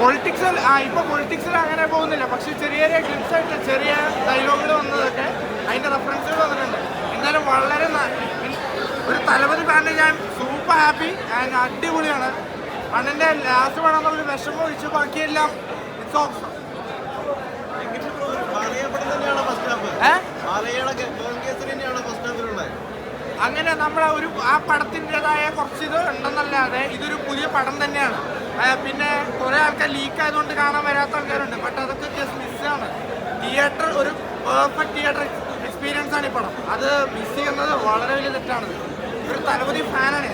പൊളിറ്റിക്സിൽ അങ്ങനെ പോകുന്നില്ല. പക്ഷെ ചെറിയ ചെറിയ ക്ലിപ്സ് ആയിട്ട് ചെറിയ ഡയലോഗുകൾ വന്നതൊക്കെ അതിന്റെ റെഫറൻസുകൾ വന്നിട്ടുണ്ട്. എന്നാലും വളരെ ഒരു തലപതി ഫാനിന് ഞാൻ സൂപ്പർ ഹാപ്പി ആൻഡ് അടിപൊളിയാണ്. അണ്ണന്റെ ലാസ്റ്റ് പടം എന്നുള്ളൊരു വിഷമം ഒഴിച്ച് ബാക്കിയെല്ലാം ഇറ്റ്സ് ഓഫ്. അങ്ങനെ നമ്മളെ ആ പടത്തിൻ്റെതായ കുറച്ച് ഇത് ഉണ്ടെന്നല്ലാതെ ഇതൊരു പുതിയ പടം തന്നെയാണ്. പിന്നെ കുറെ ആൾക്കാർ ലീക്ക് ആയതുകൊണ്ട് കാണാൻ വരാത്ത ആൾക്കാരുണ്ട്. ബട്ട് അതൊക്കെ ജസ്റ്റ് മിസ്സാണ്. തിയേറ്റർ ഒരു പെർഫെക്റ്റ് തിയേറ്റർ എക്സ്പീരിയൻസ് ആണ് ഈ പടം. അത് മിസ് ചെയ്യുന്നത് വളരെ വലിയ തെറ്റാണ്. ഒരു തലപതി ഫാനാണ്.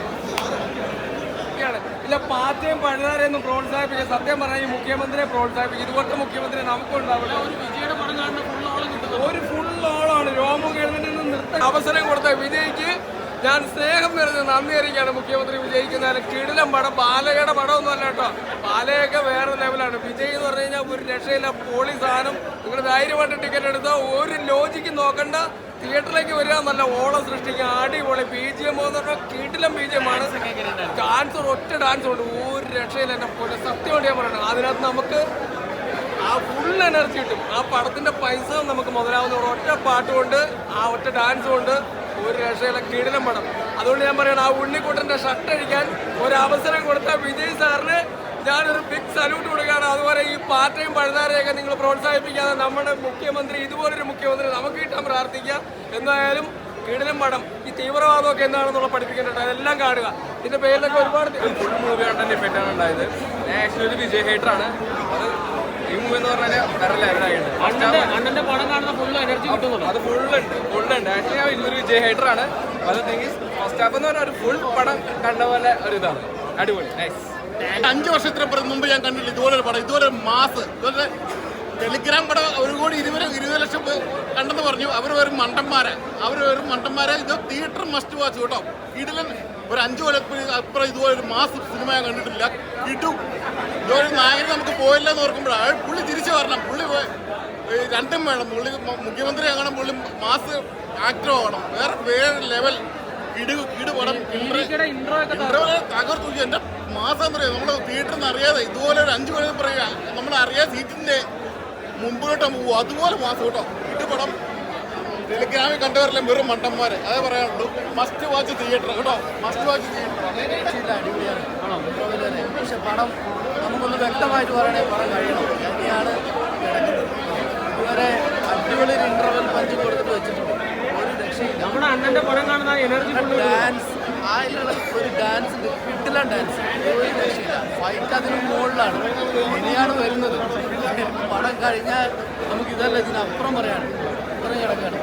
ഇല്ല, പാർട്ടിയും പഴുതാരെയൊന്നും പ്രോത്സാഹിപ്പിക്കുക. സത്യം പറഞ്ഞാൽ ഈ മുഖ്യമന്ത്രിയെ പ്രോത്സാഹിപ്പിക്കും. ഇതുപോലത്തെ മുഖ്യമന്ത്രി നമുക്കുണ്ടാവില്ല. ഒരു വിജയുടെ പടം കാണുന്ന ഒരു ഫുൾ ഓളാണ്. രോമം എഴുന്നേറ്റ് നിർത്താൻ അവസരം കൊടുത്ത വിജയ്ക്ക് ഞാൻ സ്നേഹം വരുന്നത് നന്ദി അറിയിക്കുകയാണ്. മുഖ്യമന്ത്രി വിജയിക്കുന്ന കിടിലം പടം. ബാലയുടെ പടമൊന്നും അല്ല കേട്ടോ. ബാലയൊക്കെ വേറെ ലെവലാണ്. വിജയ് എന്ന് പറഞ്ഞു കഴിഞ്ഞാൽ ഒരു രക്ഷയില്ല. പോളി സാധനം. നിങ്ങൾ ധൈര്യമായിട്ട് ടിക്കറ്റ് എടുത്താൽ ഒരു ലോജിക്ക് നോക്കണ്ട. തിയേറ്ററിലേക്ക് വരിക, നല്ല ഓളം സൃഷ്ടിക്കുക. അടിപൊളി BGM എന്ന് പറഞ്ഞാൽ കിടിലം BGM ആണ്. ഡാൻസ് ഒറ്റ ഡാൻസ് ഉണ്ട്. ഒരു രക്ഷയില്ല. എന്നെ പോലെ സത്യമായിട്ട് ഞാൻ പറയണം. അതിനകത്ത് നമുക്ക് ആ ഫുൾ എനർജി കിട്ടും. ആ പടത്തിന്റെ പൈസ നമുക്ക് മുതലാവുന്ന ഒറ്റ പാട്ട് കൊണ്ട് ആ ഒറ്റ ഡാൻസ് കൊണ്ട് ഒരു രക്ഷയില്ല. കിടിലം പടം. അതുകൊണ്ട് ഞാൻ പറയണം, ആ ഉണ്ണിക്കുട്ടന്റെ ഷർട്ട് അടിക്കാൻ ഒരവസരം കൊടുത്ത വിജയ് സാറിന് ഞാനൊരു ബിഗ് സല്യൂട്ട് കൊടുക്കുകയാണ്. അതുപോലെ ഈ പാർട്ടിയും പഴുതാരെയൊക്കെ നിങ്ങൾ പ്രോത്സാഹിപ്പിക്കാതെ നമ്മുടെ മുഖ്യമന്ത്രി, ഇതുപോലൊരു മുഖ്യമന്ത്രി നമുക്ക് കിട്ടാൻ പ്രാർത്ഥിക്കുക. എന്തായാലും കിടിലം പടം. ഈ തീവ്രവാദമൊക്കെ എന്താണെന്നുള്ള പഠിപ്പിക്കേണ്ടത് അതെല്ലാം കാണുക. ഇതിന്റെ പേരിലൊക്കെ ഒരുപാട് ഫുൾ മൂവി കണ്ടന്റ് ഇഫക്റ്റ് ആണ് ഉണ്ടായത്. ഞാൻ ആക്ച്വലി ഒരു വിജയ് ഹേറ്റർ ആണ്. അത് ഈ മൂവി എന്ന് പറഞ്ഞാൽ വേറെ ലെവലായിട്ട് അണ്ണന്റെ പടം കാണുന്ന ഫുൾ എനർജി കിട്ടുന്നുള്ളൂ. അത് ഫുള്ളുണ്ട്. ആക്ച്വലി ഞാൻ ഒരു വിജയ് ഹേറ്റർ ആണ്. അത് തിങ്സ് ഫസ്റ്റ് ഹാഫ് എന്ന് പറഞ്ഞാൽ ഒരു ഫുൾ പടം കണ്ട പോലെ ഒരു ഇതാണ്. അടിപൊളി, നൈസ്. 5 വർഷത്തിന് മുമ്പ് ഞാൻ കണ്ടില്ല ഇതുപോലൊരു പടം. ഇതുപോലെ മാസ്, ഇതുപോലെ ടെലിഗ്രാം പടം 1,20,20 ലക്ഷം കണ്ടെന്ന് പറഞ്ഞു. അവർ വെറും മണ്ടന്മാരെ. ഇത് തിയേറ്റർ മസ്റ്റ് വാച്ച് കേട്ടോ. ഇതിലും ഒരു 5 കൊല്ലത്തിന് അപ്പുറം ഇതുപോലൊരു മാസ് സിനിമ ഞാൻ കണ്ടിട്ടില്ല. കിട്ടും. ഇതുപോലെ നായകൻ നമുക്ക് പോയില്ല എന്ന് ഓർക്കുമ്പോഴാണ് പുള്ളി തിരിച്ചു വരണം. പുള്ളി രണ്ടും വേണം. പുള്ളി മുഖ്യമന്ത്രി ആകണം, പുള്ളി മാസ് ആക്ടർ ആകണം. വേറെ ലെവൽ പടം. തകർത്തു. എന്റെ മാസം പറയാം. നമ്മൾ തിയേറ്ററിൽ നിന്ന് അറിയാതെ ഇതുപോലെ ഒരു 5 കൊല്ലം പറയുക, നമ്മൾ അറിയാതെ സീറ്റിന്റെ മുമ്പിലോട്ട് പോകും. അതുപോലെ മാസം കേട്ടോ. പടം ടെലിഗ്രാമിൽ കണ്ടവരെല്ലാം വെറും മണ്ടന്മാരെ. അതേ പറയാനുള്ളൂ. മസ്റ്റ് വാച്ച് തിയേറ്റർ കേട്ടോ. Must watch theatre. അടിപൊളിയാണ്. പക്ഷെ പടം നമുക്കൊന്ന് വ്യക്തമായിട്ട് പറയണേ, പടം കഴിയണം. തന്നെയാണ് കിടക്കുന്നത്. ഇതുവരെ അടിപൊളി ഒരു ഇന്റർവെൽ പഞ്ച് കൊടുത്തിട്ട് വെച്ചിട്ടുണ്ട്. ഒരു രക്ഷയില്ല. നമ്മുടെ അണ്ണന്റെ പടം കാണുന്ന എനർജി ഡാൻസ്, അതിലുള്ള ഒരു ഡാൻസ്, കിട്ടില്ല ഡാൻസ്. ഒരു രക്ഷയില്ല. ഫൈറ്റ് അതിന് മുകളിലാണ്. ഇനിയാണ് വരുന്നത്. പടം കഴിഞ്ഞാൽ നമുക്ക് ഇതല്ല, ഇതിനപ്പുറം പറയാണ്. ഇത്രയും കിടക്കുകയാണ്.